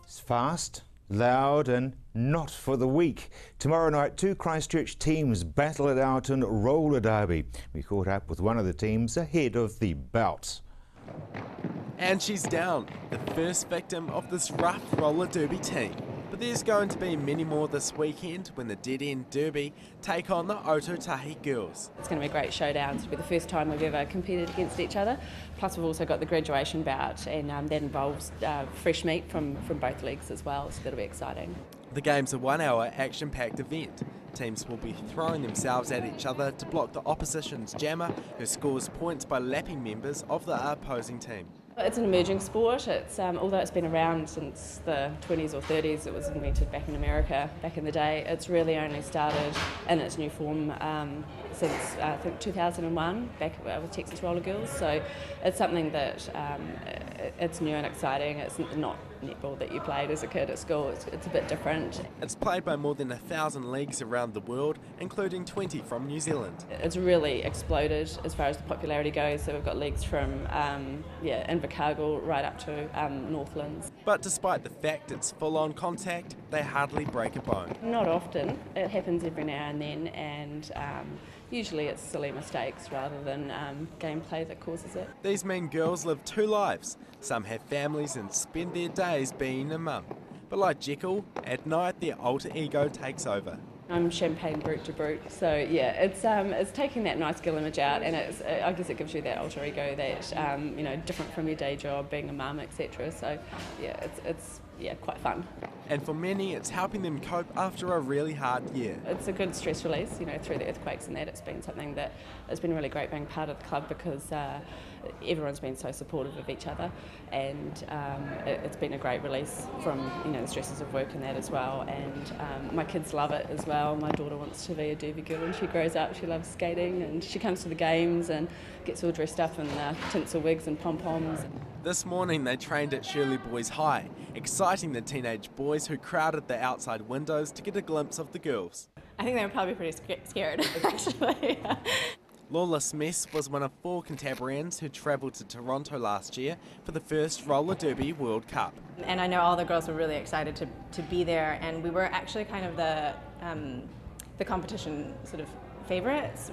It's fast, loud and not for the weak. Tomorrow night, two Christchurch teams battle it out in roller derby. We caught up with one of the teams ahead of the bout. And she's down, the first victim of this rough roller derby team. But there's going to be many more this weekend when the Dead End Derby take on the Ototahi girls. It's going to be a great showdown. It'll be the first time we've ever competed against each other. Plus we've also got the graduation bout, and that involves fresh meat from both leagues as well, so that'll be exciting. The game's a 1 hour action-packed event. Teams will be throwing themselves at each other to block the opposition's jammer, who scores points by lapping members of the opposing team. It's an emerging sport. It's although it's been around since the 20s or 30s, it was invented back in America back in the day. It's really only started in its new form since I think 2001, back with Texas Roller Girls. So it's something that it's new and exciting. It's not netball that you played as a kid at school. It's a bit different. It's played by more than 1,000 leagues around the world, including 20 from New Zealand. It's really exploded as far as the popularity goes. So we've got leagues from Invercargill right up to Northlands. But despite the fact it's full-on contact, they hardly break a bone. Not often. It happens every now and then, and usually it's silly mistakes rather than gameplay that causes it. These mean girls live two lives. Some have families and spend their days being a mum. But like Jekyll, at night their alter ego takes over. I'm champagne brute to brute, so yeah, it's taking that nice girl image out, and I guess it gives you that alter ego that different from your day job, being a mum, etc. So yeah, it's quite fun. And for many, it's helping them cope after a really hard year. It's a good stress release, through the earthquakes and that. It's been something that has been really great being part of the club, because everyone's been so supportive of each other, and it's been a great release from the stresses of work and that as well. And my kids love it as well. My daughter wants to be a derby girl when she grows up. She loves skating, and she comes to the games and gets all dressed up in tinsel wigs and pom-poms. This morning they trained at Shirley Boys High, exciting the teenage boys who crowded the outside windows to get a glimpse of the girls. I think they were probably pretty scared, actually. Lawless Mess was one of 4 Cantabrians who travelled to Toronto last year for the first Roller Derby World Cup. And I know all the girls were really excited to be there, and we were actually kind of the competition sort of favourites.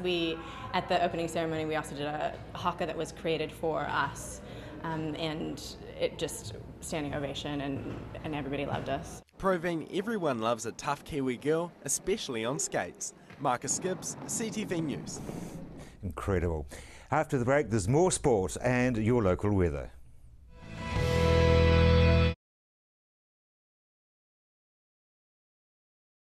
At the opening ceremony, we also did a haka that was created for us, and it just standing ovation, and everybody loved us. Proving everyone loves a tough Kiwi girl, especially on skates. Marcus Gibbs, CTV News. Incredible. After the break, there's more sport and your local weather.